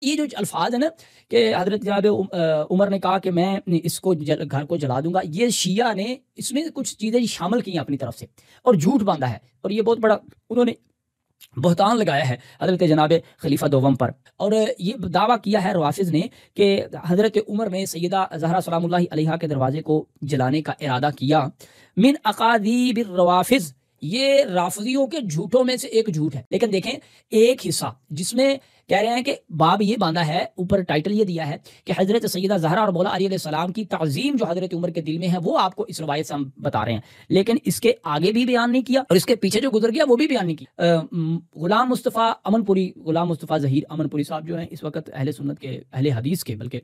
یہ جو الفاظ ہیں نا کہ حضرت جناب عمر نے کہا کہ میں اس کو گھر کو جلا دوں گا، یہ شیعہ نے اس میں کچھ چیزیں شامل کی ہیں اپنی طرف سے اور جھوٹ باندھا ہے، اور یہ بہت بڑا انہوں نے بہتان لگایا ہے حضرت جناب خلیفہ دوم پر، اور یہ دعویٰ کیا ہے روافظ نے کہ حضرت عمر نے سیدہ زہرا سلام اللہ علیہا کے دروازے کو جلانے کا ارادہ کیا۔ من اقادیب الروافظ، یہ رافضیوں کے جھوٹوں میں سے ایک جھوٹ ہے، لیکن دیکھیں ایک حصہ جس میں کہہ رہے ہیں کہ باب یہ باندھا ہے، اوپر ٹائٹل یہ دیا ہے کہ حضرت سیدہ زہرا اور مولا علی علیہ السلام کی تعظیم جو حضرت عمر کے دل میں ہے وہ آپ کو اس روایت سے ہم بتا رہے ہیں، لیکن اس کے آگے بھی بیان نہیں کیا اور اس کے پیچھے جو گزر گیا وہ بھی بیان نہیں کیا۔ غلام مصطفیٰ امن پوری، غلام مصطفیٰ ظہیر امن پوری صاحب جو ہیں اس وقت اہل سنت کے، اہل حدیث کے، بلکہ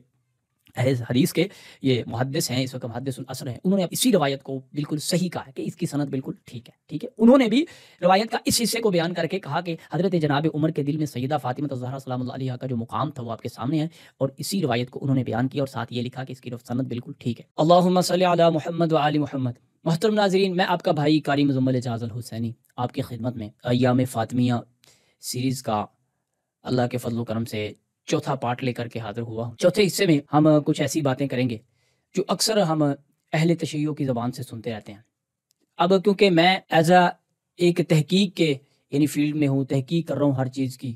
اہل حدیث کے یہ محدث ہیں، اس وقت محدث العصر ہیں، انہوں نے اسی روایت کو بالکل صحیح کہا ہے کہ اس کی سند بالکل ٹھیک ہے۔ انہوں نے بھی روایت کا اس حصے کو بیان کر کے کہا کہ حضرت جناب عمر کے دل میں سیدہ فاطمہ الزہرا سلام اللہ علیہا کا جو مقام تھا وہ آپ کے سامنے ہے، اور اسی روایت کو انہوں نے بیان کیا اور ساتھ یہ لکھا کہ اس کی سند بالکل ٹھیک ہے۔ اللہم صلی علی محمد و آل محمد۔ محترم ناظرین، میں آپ کا بھائی قاری مزمل اعجاز الحسینی آپ کی خدمت میں ایام فاطمیہ سیریز کا اللہ کے فضل و کرم سے چوتھا پارٹ لے کر کے حاضر ہوا ہوں۔ چوتھے حصے میں ہم کچھ ایسی باتیں کریں گے جو اکثر ہم اہل تشیع کی زبان سے سنتے رہتے ہیں۔ اب کیونکہ میں ایز اے ایک تحقیق کے یعنی فیلڈ میں ہوں، تحقیق کر رہا ہوں ہر چیز کی،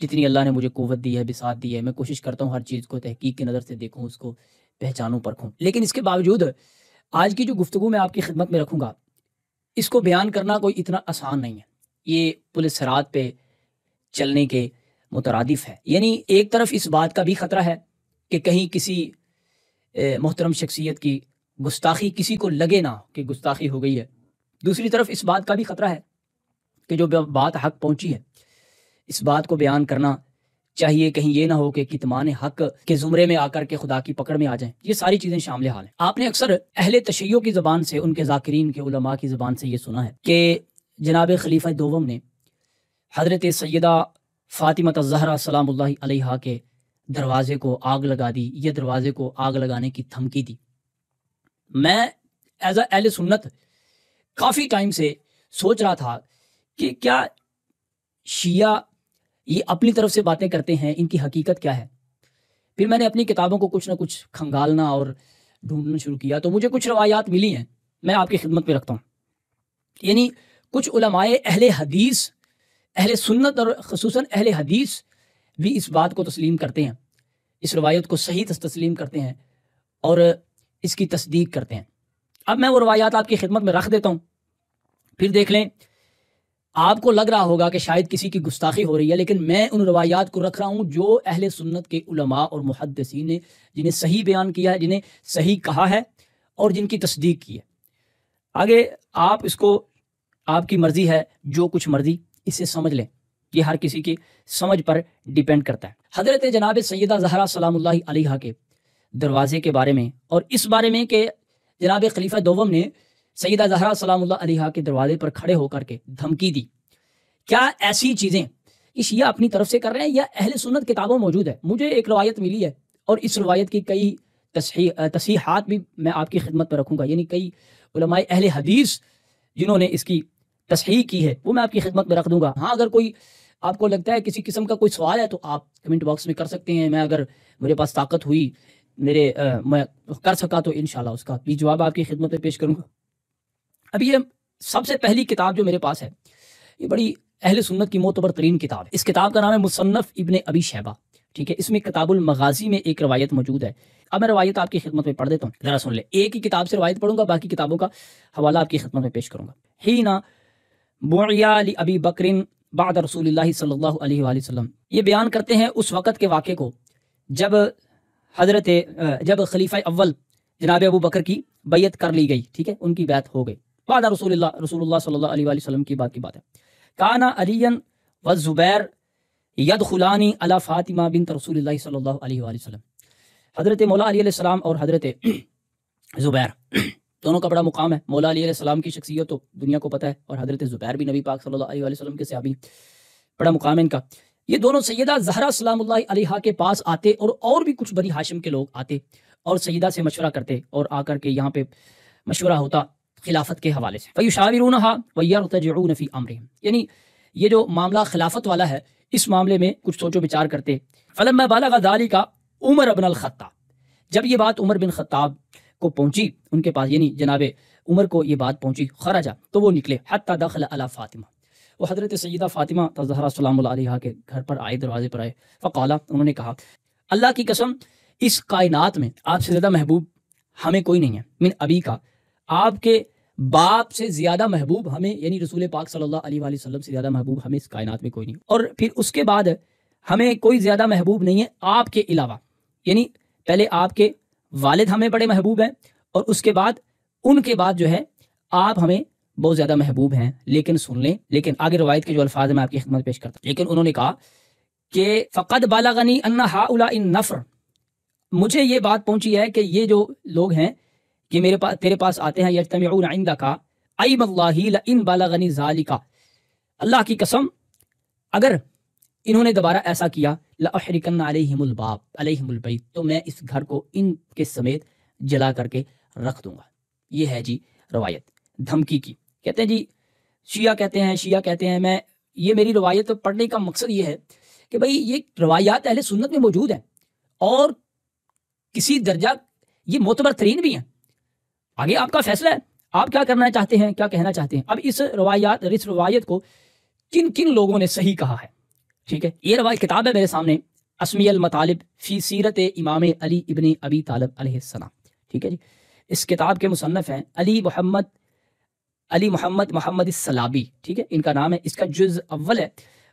جتنی اللہ نے مجھے قوت دی ہے، بساط دی ہے، میں کوشش کرتا ہوں ہر چیز کو تحقیق کی نظر سے دیکھوں، اس کو پہچانوں، پرکھوں، لیکن اس کے باوجود آج کی جو گفتگو میں آپ کی خدمت میں رکھوں گا اس کو بیان کرنا کوئی اتنا آسان نہیں ہے۔ یہ پل صراط پہ چلنے کے مترادف ہے، یعنی ایک طرف اس بات کا بھی خطرہ ہے کہ کہیں کسی محترم شخصیت کی گستاخی کسی کو لگے نہ کہ گستاخی ہو گئی ہے، دوسری طرف اس بات کا بھی خطرہ ہے کہ جو بات حق پہنچی ہے اس بات کو بیان کرنا چاہیے، کہیں یہ نہ ہو کہ کتمان حق کے زمرے میں آ کر کے خدا کی پکڑ میں آ جائیں۔ یہ ساری چیزیں شامل حال ہیں۔ آپ نے اکثر اہل تشیع کی زبان سے، ان کے ذاکرین کے علماء کی زبان سے یہ سنا ہے کہ جناب خلیفہ دوم نے حضرت سیدہ فاطمہ الزہرا سلام اللہ علیہا کے دروازے کو آگ لگا دی، یہ دروازے کو آگ لگانے کی دھمکی دی۔ میں ایز اے اہل سنت کافی ٹائم سے سوچ رہا تھا کہ کیا شیعہ یہ اپنی طرف سے باتیں کرتے ہیں، ان کی حقیقت کیا ہے۔ پھر میں نے اپنی کتابوں کو کچھ نہ کچھ کھنگالنا اور ڈھونڈنا شروع کیا تو مجھے کچھ روایات ملی ہیں، میں آپ کی خدمت میں رکھتا ہوں۔ یعنی کچھ علماء اہل حدیث، اہل سنت اور خصوصاً اہل حدیث بھی اس بات کو تسلیم کرتے ہیں، اس روایت کو صحیح تسلیم کرتے ہیں اور اس کی تصدیق کرتے ہیں۔ اب میں وہ روایات آپ کی خدمت میں رکھ دیتا ہوں، پھر دیکھ لیں۔ آپ کو لگ رہا ہوگا کہ شاید کسی کی گستاخی ہو رہی ہے، لیکن میں ان روایات کو رکھ رہا ہوں جو اہل سنت کے علماء اور محدثین نے جنہیں صحیح بیان کیا ہے، جنہیں صحیح کہا ہے اور جن کی تصدیق کی ہے۔ آگے آپ اس کو، آپ کی مرضی ہے، جو کچھ مرضی اسے سمجھ لیں، یہ ہر کسی کی سمجھ پر ڈیپینڈ کرتا ہے۔ حضرت جناب سیدہ زہرا سلام اللہ علیہا کے دروازے کے بارے میں اور اس بارے میں کہ جناب خلیفہ دوم نے سیدہ زہرا سلام اللہ علیہا کے دروازے پر کھڑے ہو کر کے دھمکی دی، کیا ایسی چیزیں یہ شیعہ اپنی طرف سے کر رہے ہیں یا اہل سنت کتابوں موجود ہے؟ مجھے ایک روایت ملی ہے اور اس روایت کی کئی تصحیحات بھی میں آپ کی خدمت میں رکھوں گا، یعنی کئی علماء اہل حدیث جنہوں نے اس کی تصحیح کی ہے وہ میں آپ کی خدمت میں رکھ دوں گا۔ ہاں، اگر کوئی آپ کو لگتا ہے کسی قسم کا کوئی سوال ہے تو آپ کمنٹ باکس میں کر سکتے ہیں، میں اگر میرے پاس طاقت ہوئی، میں کر سکا تو انشاءاللہ اس کا بھی جواب آپ کی خدمت میں پیش کروں گا۔ اب یہ سب سے پہلی کتاب جو میرے پاس ہے یہ بڑی اہل سنت کی معتبر ترین کتاب ہے۔ اس کتاب کا نام ہے مصنف ابن ابی شیبہ، ٹھیک ہے۔ اس میں کتاب المغازی میں ایک روایت موجود ہے۔ اب میں روایت آپ کی خدمت میں پڑھ دیتا ہوں، ذرا سن لیں۔ ایک ہی کتاب سے روایت پڑھوں گا، باقی کتابوں کا حوالہ آپ کی خدمت میں پیش کروں گا۔ حینا بعیا لابی بکر بعد رسول اللہ صلی اللہ علیہ وآلہ وسلم، یہ بیان کرتے ہیں اس وقت کے واقعے کو جب خلیفہ اول جناب ابو بکر کی بیعت کر لی گئی، ٹھیک ہے، ان کی بیعت ہو گئی۔ بعد رسول اللہ صلی اللہ علیہ وآلہ وسلم کی بات ہے۔ کانا علی والزبیر یدخلان علی فاطمہ بنت رسول اللہ صلی اللہ علیہ وآلہ وسلم، حضرت مولا علی علیہ السلام اور حضرت زبیر دونوں کا بڑا مقام ہے۔ مولا علی علیہ السلام کی شخصیت تو دنیا کو پتہ ہے، اور حضرت زبیر بھی نبی پاک صلی اللہ علیہ وآلہ وسلم کے صحابی، بڑا مقام ہے ان کا۔ یہ دونوں سیدہ زہرا سلام اللہ علیہا کے پاس آتے اور بھی کچھ بنی ہاشم کے لوگ آتے اور سیدہ سے مشورہ کرتے، اور آ کر کے یہاں پہ مشورہ ہوتا خلافت کے حوالے سے۔ فیشاورونھا ویرتجعون فی امرہم، یعنی یہ جو معاملہ خلافت والا ہے اس معاملے میں کچھ سوچو بچار کرتے. فلما بلغ ذلك عمر بن الخطاب، جب یہ بات عمر بن خطاب کو پہنچی ان کے پاس، یعنی جناب عمر کو یہ بات پہنچی، خرجا تو وہ نکلے، حتی دخل علی فاطمہ، وہ حضرت سیدہ فاطمہ الزہرا سلام اللہ علیہا کے گھر پر آئے، دروازے پر آئے. فقال، انہوں نے کہا اللہ کی قسم اس کائنات میں آپ سے زیادہ محبوب ہمیں کوئی نہیں ہے، من ابی کا، آپ کے باپ سے زیادہ محبوب ہمیں، یعنی رسول پاک صلی اللہ علیہ وآلہ وسلم سے زیادہ محبوب ہمیں اس کائنات میں کوئی نہیں، اور پھر اس کے بعد ہمیں کوئی زیادہ محبوب نہیں ہے آپ کے علاوہ. یعنی پہلے آپ کے والد ہمیں بڑے محبوب ہیں، اور اس کے بعد ان کے بعد جو ہے آپ ہمیں بہت زیادہ محبوب ہیں. لیکن سن لیں، لیکن آگے روایت کے جو الفاظ ہیں میں آپ کی خدمت پیش کرتا ہوں. لیکن انہوں نے کہا کہ فقد بلغنی ان ہؤلاء النفر، مجھے یہ بات پہنچی ہے کہ یہ جو لوگ ہیں کہ میرے پاس تیرے پاس آتے ہیں، یجتمعون عندک ایم اللہ لئن بلغنی ذالک، اللہ کی قسم اگر انہوں نے دوبارہ ایسا کیا، لأحرکن علیہم الباب علیہم البیت، تو میں اس گھر کو ان کے سمیت جلا کر کے رکھ دوں گا. یہ ہے جی روایت دھمکی کی. کہتے ہیں جی شیعہ کہتے ہیں میں یہ میری روایت پڑھنے کا مقصد یہ ہے کہ بھئی یہ روایات اہل سنت میں موجود ہیں اور کسی درجہ یہ معتبر ترین بھی ہیں. آگے آپ کا فیصلہ ہے، آپ کیا کرنا چاہتے ہیں، کیا کہنا چاہتے ہیں. اب اس روایت کو کن کن لوگوں نے صحیح کہا ہے، ٹھیک ہے. یہ روایت کتاب ہے میرے سامنے، اسمی المطالب فی سیرت امام علی ابن ابی طالب علیہ السلام، ٹھیک ہے جی. اس کتاب کے مصنف ہیں علی محمد السلابی، ٹھیک ہے، ان کا نام ہے. اس کا جز اول ہے،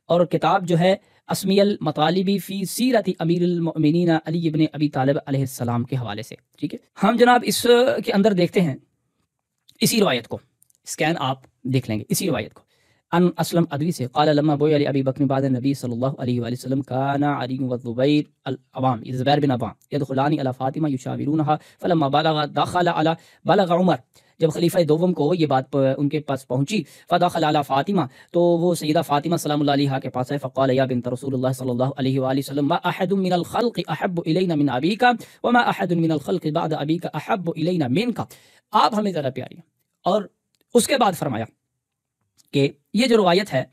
اور کتاب جو ہے اسمی المطالبی فی سیرت امیر المؤمنین علی ابن ابی طالب علیہ السلام کے حوالے سے، ٹھیک ہے. ہم جناب اس کے اندر دیکھتے ہیں اسی روایت کو، اسکین آپ دیکھ لیں گے اسی روایت کو. ان اسلم ادوی سے قال لما بوئی علی ابی بکر بعد النبی صلی اللہ علیہ وآلہ وسلم کان علی والزبیر العوام زبیر بن عوام يدخلان علی فاطمہ یشاورونها فلما بلغ عمر، جب خلیفہ دوم کو یہ بات ان کے پاس پہنچی، فدخل علی فاطمہ، تو وہ سیدہ فاطمہ سلام اللہ علیہا کے پاس ہے. فقال یا بنت رسول اللہ صلی اللہ علیہ وآلہ وسلم ما احد من الخلق احب الینا من ابیک وما احد من الخلق بعد ابیک احب الینا منک، آپ ہمیں زیادہ پیاری ہیں. اور اس کے بعد فرمایا کہ یہ جو روایت ہے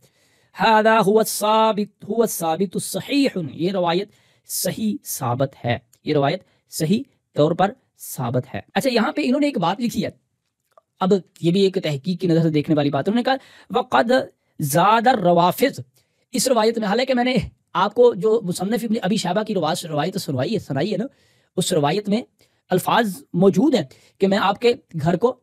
هذا هو الثابت الصحیح، یہ روایت صحیح ثابت ہے، یہ روایت صحیح طور پر ثابت ہے. اچھا یہاں پہ انہوں نے ایک بات لکھی ہے، اب یہ بھی ایک تحقیق کی نظر سے دیکھنے والی بات. انہوں نے کہا وقد زاد الروافض، اس روایت میں، حالانکہ میں نے آپ کو جو مصنف ابن ابی شیبہ کی روایت سنائی ہے نا، اس روایت میں الفاظ موجود ہیں کہ میں آپ کے گھر کو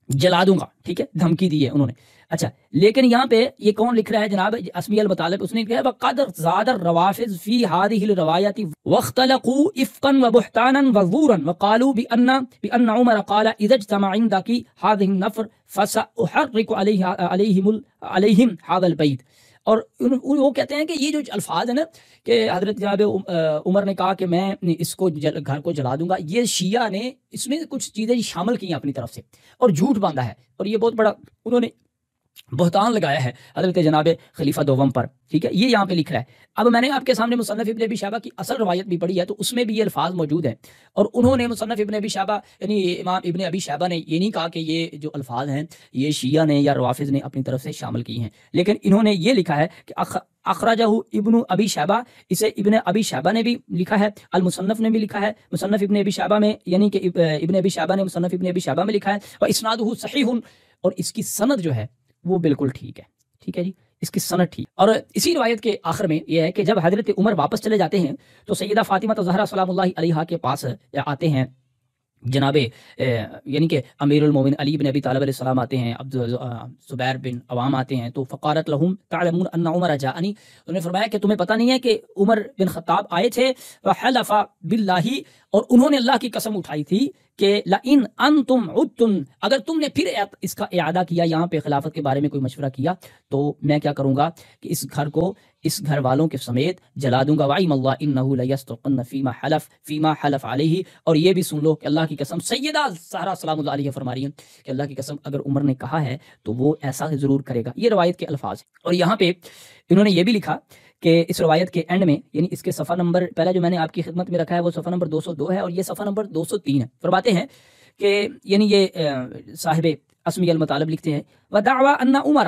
جلا دوں گا، ٹھیک ہے، دھمکی دی ہے انہوں نے. اچھا لیکن یہاں پہ یہ کون لکھ رہا ہے جناب اسمی المطالب، اس نے کہا وقد زاد الروافض فی هذه الروایات واختلقوا افقا وبهتانا وزورا وقالوا بان عمر قال اذا اجتمع عندك هذه النفر فساحرق عليهم هذا البيت. اور وہ کہتے ہیں کہ یہ جو الفاظ ہیں نا کہ حضرت جناب عمر نے کہا کہ میں اس کو گھر کو جلا دوں گا، یہ شیعہ نے اس میں کچھ چیزیں شامل کی ہیں اپنی طرف سے اور جھوٹ باندھا ہے، اور یہ بہت بڑا انہوں نے بہتان لگایا ہے حضرت جناب خلیفہ دوم پر، ٹھیک ہے. یہ یہاں پہ لکھ رہا ہے. اب میں نے آپ کے سامنے مصنف ابن ابی شیبہ کی اصل روایت بھی پڑھی ہے، تو اس میں بھی یہ الفاظ موجود ہیں، اور انہوں نے مصنف ابن ابی شیبہ یعنی امام ابن ابی شیبہ نے یہ نہیں کہا کہ یہ جو الفاظ ہیں یہ شیعہ نے یا روافض نے اپنی طرف سے شامل کی ہیں، لیکن انہوں نے یہ لکھا ہے کہ اخرجہ ابن ابی شیبہ، اسے ابن ابی شیبہ نے بھی لکھا ہے، المصنف نے بھی لکھا ہے، مصنف ابن ابی شیبہ میں، یعنی کہ ابن ابی شیبہ نے مصنف ابن ابی شیبہ میں لکھا ہے، اور اسنادہ صحیح، اور اس کی سند جو ہے وہ بالکل ٹھیک ہے، ٹھیک ہے جی، اس کی سند ٹھیک. اور اسی روایت کے آخر میں یہ ہے کہ جب حضرت عمر واپس چلے جاتے ہیں تو سیدہ فاطمہ الزہرا سلام اللہ علیہا کے پاس آتے ہیں جناب یعنی کہ امیر المومن علی بن ابی طالب علیہ السلام آتے ہیں، زبیر بن عوام آتے ہیں. تو فقالت لهم تعلمون ان عمر جاءنی، انہوں نے فرمایا کہ تمہیں پتہ نہیں ہے کہ عمر بن خطاب آئے تھے، وحلف باللہ، اور انہوں نے اللہ کی قسم اٹھائی تھی کہ لئن انتم عدتم، اگر تم نے پھر اس کا اعادہ کیا، یہاں پہ خلافت کے بارے میں کوئی مشورہ کیا، تو میں کیا کروں گا کہ اس گھر کو اس گھر والوں کے سمیت جلا دوں گا. وعیم اللہ انہ لیستقن فیما حلف علیہ، اور یہ بھی سن لو کہ اللہ کی قسم، سیدہ زہرا سلام اللہ علیہ فرما رہی ہیں کہ اللہ کی قسم اگر عمر نے کہا ہے تو وہ ایسا ضرور کرے گا. یہ روایت کے الفاظ ہیں. اور یہاں پہ انہوں نے یہ بھی لکھا کہ اس روایت کے اینڈ میں، یعنی اس کے صفحہ نمبر پہلا جو میں نے آپ کی خدمت میں رکھا ہے وہ صفحہ نمبر 202 ہے، اور یہ صفحہ نمبر 203 ہے. فرماتے ہیں کہ یعنی یہ صاحب اسمی المطالب لکھتے ہیں وَدَعْوَى أَنَّ عُمَرَ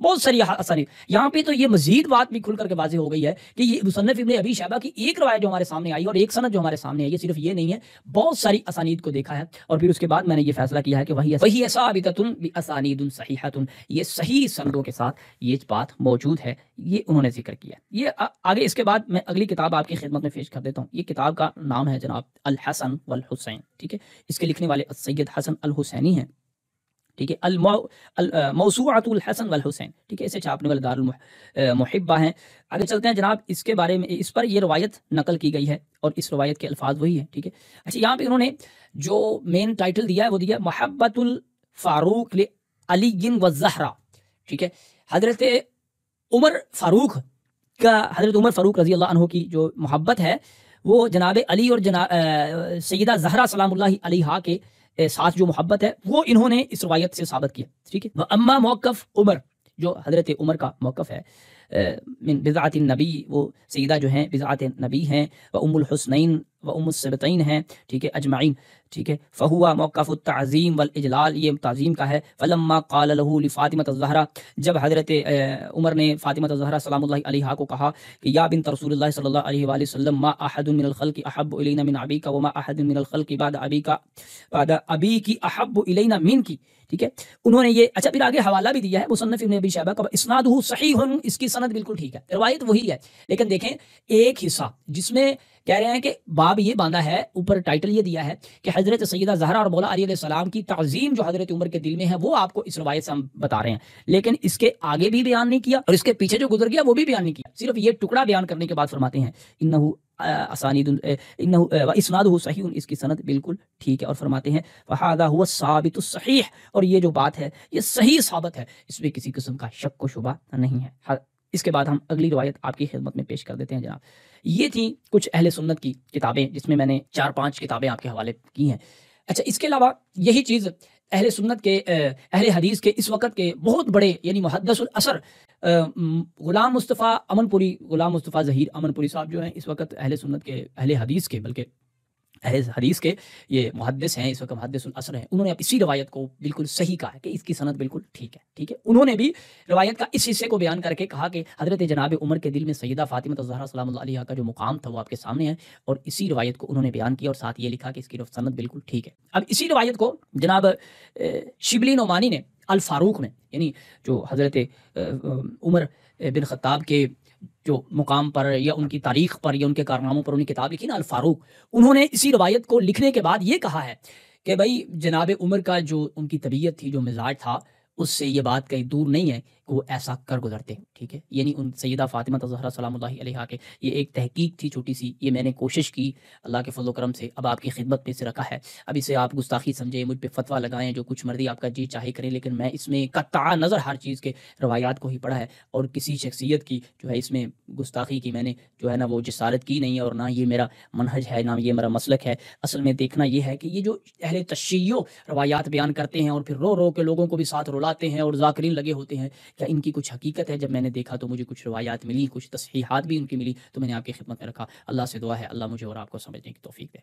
بہت ساری آسانی. یہاں پہ تو یہ مزید بات بھی کھل کر کے واضح ہو گئی ہے کہ یہ مصنف ابن ابی شیبہ کی ایک روایت جو ہمارے سامنے آئی اور ایک سند جو ہمارے سامنے آئی ہے، صرف یہ نہیں ہے، بہت ساری اسانید کو دیکھا ہے، اور پھر اس کے بعد میں نے یہ فیصلہ کیا ہے کہ وہی ثابتۃ باسانید صحیحۃ، یہ صحیح سندوں کے ساتھ یہ بات موجود ہے، یہ انہوں نے ذکر کیا. یہ آگے اس کے بعد میں اگلی کتاب آپ کی خدمت میں پیش کر دیتا ہوں. یہ کتاب کا نام ہے جناب الحسن والحسین. ٹھیک ہے، اس کے لکھنے والے سید حسن الحسینی ہیں. ٹھیک ہے، موسوعۃ الحسن والحسین. ٹھیک ہے، اسے چھاپنے والے دار المحبہ ہیں. آگے چلتے ہیں جناب. اس کے بارے میں اس پر یہ روایت نقل کی گئی ہے اور اس روایت کے الفاظ وہی ہیں. ٹھیک ہے، اچھا یہاں پہ انہوں نے جو مین ٹائٹل دیا ہے وہ دیا محبت الفاروق علی والزہرا. ٹھیک ہے، حضرت عمر فاروق کا، حضرت عمر فاروق رضی اللہ عنہ کی جو محبت ہے وہ جناب علی اور سیدہ زہرا سلام اللہ علیہا کے ساتھ جو محبت ہے وہ انہوں نے اس روایت سے ثابت کیا. ٹھیک ہے، اما موقف عمر، جو حضرت عمر کا موقف ہے من بضعۃ النبی، وہ سیدہ جو ہیں بضعۃ نبی ہیں، و ام الحسنین و ام السبتین ہیں. ٹھیک ہے، اجمعین. ٹھیک ہے، فہوا موقف التعظیم والاجلال، یہ تعظیم کا ہے. فلما قال له لفاطمہ الزہرا، جب حضرت عمر نے فاطمہ الزہرا سلام اللہ علیہا کو کہا کہ یا بنت رسول اللہ صلی اللہ علیہ وآلہ وسلم ما احد من الخلق احب الینا من ابیک وما احد من الخلق بعد ابیک احب الینا منک. ٹھیک ہے، انہوں نے یہ اچھا پھر آگے حوالہ بھی دیا ہے مصنف ابن ابی شیبہ کا، اسنادہ صحیح، اس کی سند بالکل ٹھیک ہے، روایت وہی ہے. لیکن دیکھیں ایک حصہ جس میں کہہ رہے ہیں کہ باب یہ باندھا ہے، اوپر ٹائٹل یہ دیا ہے کہ حضرت سیدہ زہرا اور مولا علی علیہ السلام کی تعظیم جو حضرت عمر کے دل میں ہے وہ آپ کو اس روایت سے ہم بتا رہے ہیں، لیکن اس کے آگے بھی بیان نہیں کیا اور اس کے پیچھے جو گزر گیا وہ بھی بیان نہیں کیا. صرف یہ ٹکڑا بیان کرنے کے بعد فرماتے ہیں اسنادہ صحیح، اس کی سند بالکل ٹھیک ہے، اور فرماتے ہیں فہذا هو الثابت الصحیح، اور یہ جو بات ہے یہ صحیح ثابت ہے، اس میں کسی قسم کا شک و شبہ نہیں ہے. اس کے بعد ہم اگلی روایت آپ کی خدمت میں پیش کر دیتے ہیں جناب. یہ تھیں کچھ اہل سنت کی کتابیں جس میں میں نے 4-5 کتابیں آپ کے حوالے کی ہیں. اچھا اس کے علاوہ یہی چیز اہل سنت کے، اہل حدیث کے اس وقت کے بہت بڑے یعنی محدث الاثر غلام مصطفیٰ ظہیر امن پوری صاحب جو ہیں اس وقت اہل سنت کے، اہل حدیث کے، بلکہ اہل حدیث کے یہ محدث ہیں، اس وقت محدث الاثر ہیں. انہوں نے اسی روایت کو بالکل صحیح کہا ہے کہ اس کی سند بالکل ٹھیک ہے. ٹھیک ہے، انہوں نے بھی روایت کا اس حصے کو بیان کر کے کہا کہ حضرت جناب عمر کے دل میں سیدہ فاطمہ الزہرا سلام اللہ علیہا کا جو مقام تھا وہ آپ کے سامنے ہے، اور اسی روایت کو انہوں نے بیان کیا اور ساتھ یہ لکھا کہ اس کی سند بالکل ٹھیک ہے. اب اسی روایت کو جناب شبلی نعمانی نے الفاروق میں، یعنی جو حضرت عمر بن خطاب کے جو مقام پر یا ان کی تاریخ پر یا ان کے کارناموں پر انہیں کتاب لکھی نا الفاروق، انہوں نے اسی روایت کو لکھنے کے بعد یہ کہا ہے کہ بھائی جناب عمر کا جو ان کی طبیعت تھی، جو مزاج تھا، اس سے یہ بات کہیں دور نہیں ہے کہ وہ ایسا کر گزرتے. ٹھیک ہے، یعنی ان سیدہ فاطمہ الزہرا سلام اللہ علیہا کے، یہ ایک تحقیق تھی چھوٹی سی، یہ میں نے کوشش کی اللہ کے فضل و کرم سے، اب آپ کی خدمت میں سے رکھا ہے. اب اسے آپ گستاخی سمجھیں، مجھ پہ فتویٰ لگائیں، جو کچھ مرضی آپ کا جی چاہے کریں، لیکن میں اس میں قطع نظر ہر چیز کے روایات کو ہی پڑھا ہے، اور کسی شخصیت کی جو ہے اس میں گستاخی کی میں نے جو ہے نا وہ جسارت کی نہیں ہے، اور نہ یہ میرا منہج ہے، نہ یہ میرا مسلک ہے. اصل میں دیکھنا یہ ہے کہ یہ جو اہل تشیع روایات بیان کرتے ہیں اور پھر رو رو کے لوگوں کو بھی ساتھ رلاتے ہیں اور ذاکرین لگے ہوتے ہیں، کیا ان کی کچھ حقیقت ہے؟ جب میں نے دیکھا تو مجھے کچھ روایات ملی، کچھ تصحیحات بھی ان کی ملی، تو میں نے آپ کی خدمت میں رکھا. اللہ سے دعا ہے اللہ مجھے اور آپ کو سمجھنے کی توفیق دے.